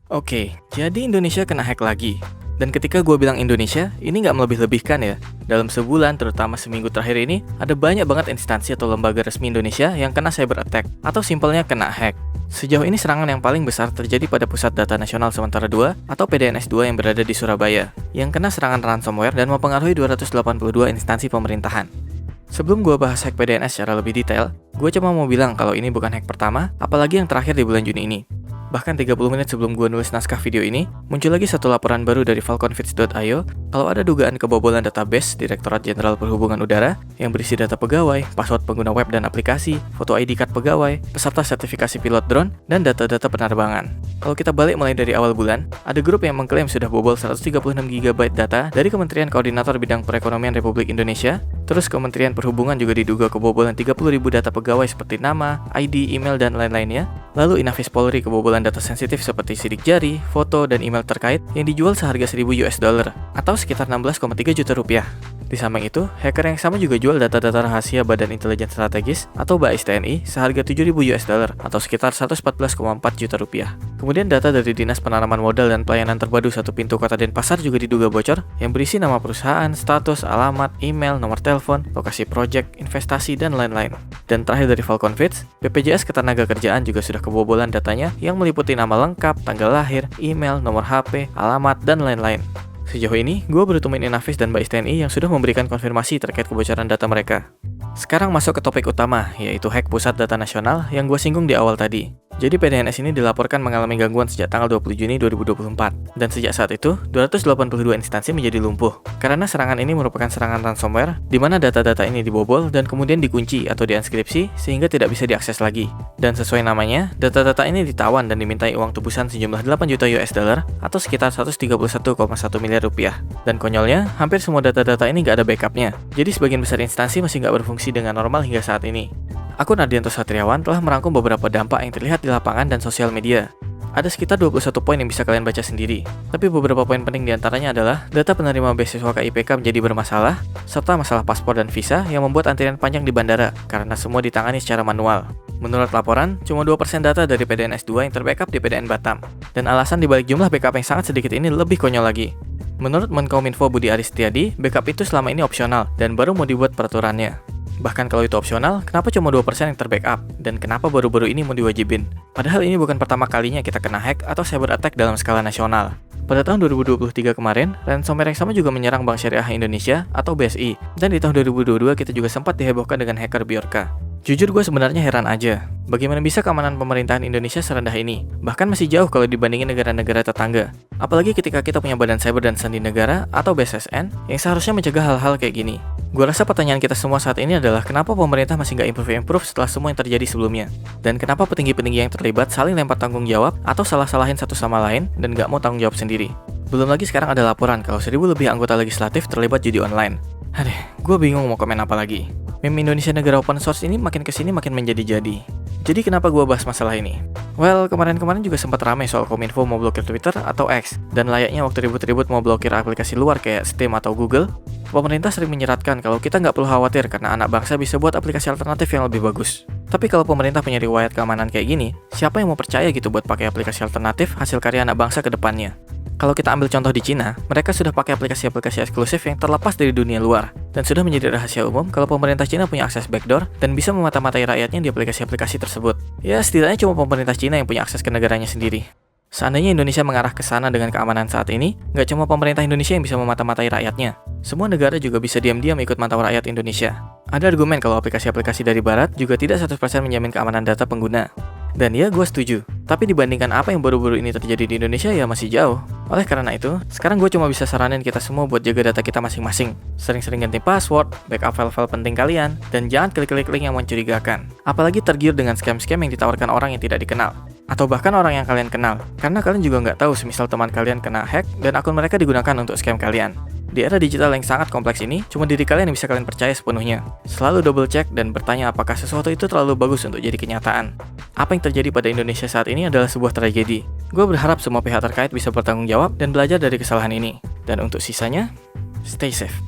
Oke, jadi Indonesia kena hack lagi. Dan ketika gue bilang Indonesia, ini nggak melebih-lebihkan ya. Dalam sebulan, terutama seminggu terakhir ini, ada banyak banget instansi atau lembaga resmi Indonesia yang kena cyber attack, atau simpelnya kena hack. Sejauh ini serangan yang paling besar terjadi pada Pusat Data Nasional Sementara 2 atau PDNS 2 yang berada di Surabaya, yang kena serangan ransomware dan mempengaruhi 282 instansi pemerintahan. Sebelum gue bahas hack PDNS secara lebih detail, gue cuma mau bilang kalau ini bukan hack pertama, apalagi yang terakhir di bulan Juni ini. Bahkan 30 menit sebelum gue nulis naskah video ini, muncul lagi satu laporan baru dari falconfits.io kalau ada dugaan kebobolan database Direktorat Jenderal Perhubungan Udara yang berisi data pegawai, password pengguna web dan aplikasi, foto ID card pegawai, peserta sertifikasi pilot drone, dan data-data penerbangan. Kalau kita balik mulai dari awal bulan, ada grup yang mengklaim sudah bobol 136 GB data dari Kementerian Koordinator Bidang Perekonomian Republik Indonesia. Terus Kementerian Perhubungan juga diduga kebobolan 30.000 data pegawai seperti nama, ID, email, dan lain-lainnya. Lalu Inafis Polri kebobolan data sensitif seperti sidik jari, foto, dan email terkait yang dijual seharga $1.000 atau sekitar 16,3 juta rupiah. Di samping itu, hacker yang sama juga jual data-data rahasia Badan Intelijen Strategis atau BAIS TNI seharga $7.000 atau sekitar 114,4 juta rupiah. Kemudian data dari Dinas Penanaman Modal dan Pelayanan Terpadu 1 Pintu Kota Denpasar juga diduga bocor yang berisi nama perusahaan, status, alamat, email, nomor telepon, lokasi proyek, investasi, dan lain-lain. Dan terakhir dari Falconfits, BPJS Ketenagakerjaan juga sudah kebobolan datanya yang meliputi nama lengkap, tanggal lahir, email, nomor HP, alamat, dan lain-lain. Sejauh ini, gue baru temuin Inafis dan BAIS TNI yang sudah memberikan konfirmasi terkait kebocoran data mereka. Sekarang masuk ke topik utama, yaitu hack Pusat Data Nasional yang gue singgung di awal tadi. Jadi PDNS ini dilaporkan mengalami gangguan sejak tanggal 20 Juni 2024. Dan sejak saat itu, 282 instansi menjadi lumpuh. Karena serangan ini merupakan serangan ransomware, di mana data-data ini dibobol dan kemudian dikunci atau diinskripsi sehingga tidak bisa diakses lagi. Dan sesuai namanya, data-data ini ditawan dan dimintai uang tebusan sejumlah $8 juta atau sekitar 131,1 miliar rupiah. Dan konyolnya, hampir semua data-data ini nggak ada backupnya. Jadi sebagian besar instansi masih nggak berfungsi dengan normal hingga saat ini. Akun Ardianto Satriawan telah merangkum beberapa dampak yang terlihat di lapangan dan sosial media. Ada sekitar 21 poin yang bisa kalian baca sendiri. Tapi beberapa poin penting diantaranya adalah data penerima beasiswa KIPK menjadi bermasalah, serta masalah paspor dan visa yang membuat antrian panjang di bandara karena semua ditangani secara manual. Menurut laporan, cuma 2% data dari PDNS 2 yang terbackup di PDN Batam. Dan alasan dibalik jumlah backup yang sangat sedikit ini lebih konyol lagi. Menurut Menkominfo Budi Aris Setiadi, backup itu selama ini opsional dan baru mau dibuat peraturannya. Bahkan kalau itu opsional, kenapa cuma 2% yang terbackup? Dan kenapa baru-baru ini mau diwajibin? Padahal ini bukan pertama kalinya kita kena hack atau cyber attack dalam skala nasional. Pada tahun 2023 kemarin, ransomware yang sama juga menyerang Bank Syariah Indonesia atau BSI. Dan di tahun 2022 kita juga sempat dihebohkan dengan hacker Bjorka. Jujur gue sebenarnya heran aja, bagaimana bisa keamanan pemerintahan Indonesia serendah ini? Bahkan masih jauh kalau dibandingin negara-negara tetangga. Apalagi ketika kita punya Badan Cyber dan Sandi Negara atau BSSN yang seharusnya mencegah hal-hal kayak gini. Gue rasa pertanyaan kita semua saat ini adalah kenapa pemerintah masih nggak improve setelah semua yang terjadi sebelumnya? Dan kenapa petinggi-petinggi yang terlibat saling lempar tanggung jawab atau salah-salahin satu sama lain dan nggak mau tanggung jawab sendiri? Belum lagi sekarang ada laporan kalau 1.000 lebih anggota legislatif terlibat judi online. Aduh, gue bingung mau komen apa lagi. Meme Indonesia negara open source ini makin kesini makin menjadi-jadi. Jadi kenapa gue bahas masalah ini? Well, kemarin-kemarin juga sempat ramai soal Kominfo mau blokir Twitter atau X. Dan layaknya waktu ribut-ribut mau blokir aplikasi luar kayak Steam atau Google, pemerintah sering menyeratkan kalau kita nggak perlu khawatir karena anak bangsa bisa buat aplikasi alternatif yang lebih bagus. Tapi kalau pemerintah punya riwayat keamanan kayak gini, siapa yang mau percaya gitu buat pakai aplikasi alternatif hasil karya anak bangsa ke depannya? Kalau kita ambil contoh di Cina, mereka sudah pakai aplikasi-aplikasi eksklusif yang terlepas dari dunia luar, dan sudah menjadi rahasia umum kalau pemerintah Cina punya akses backdoor dan bisa memata-matai rakyatnya di aplikasi-aplikasi tersebut. Ya, setidaknya cuma pemerintah Cina yang punya akses ke negaranya sendiri. Seandainya Indonesia mengarah ke sana dengan keamanan saat ini, nggak cuma pemerintah Indonesia yang bisa memata-matai rakyatnya. Semua negara juga bisa diam-diam ikut mantau rakyat Indonesia. Ada argumen kalau aplikasi-aplikasi dari Barat juga tidak 100% menjamin keamanan data pengguna. Dan ya, gue setuju. Tapi dibandingkan apa yang baru-baru ini terjadi di Indonesia, ya masih jauh. Oleh karena itu, sekarang gue cuma bisa saranin kita semua buat jaga data kita masing-masing. Sering-sering ganti password, backup file-file penting kalian, dan jangan klik-klik link yang mencurigakan. Apalagi tergiur dengan scam-scam yang ditawarkan orang yang tidak dikenal. Atau bahkan orang yang kalian kenal. Karena kalian juga nggak tahu semisal teman kalian kena hack dan akun mereka digunakan untuk scam kalian. Di era digital yang sangat kompleks ini, cuma diri kalian yang bisa kalian percaya sepenuhnya. Selalu double check dan bertanya apakah sesuatu itu terlalu bagus untuk jadi kenyataan. Apa yang terjadi pada Indonesia saat ini adalah sebuah tragedi. Gue berharap semua pihak terkait bisa bertanggung jawab dan belajar dari kesalahan ini. Dan untuk sisanya, stay safe.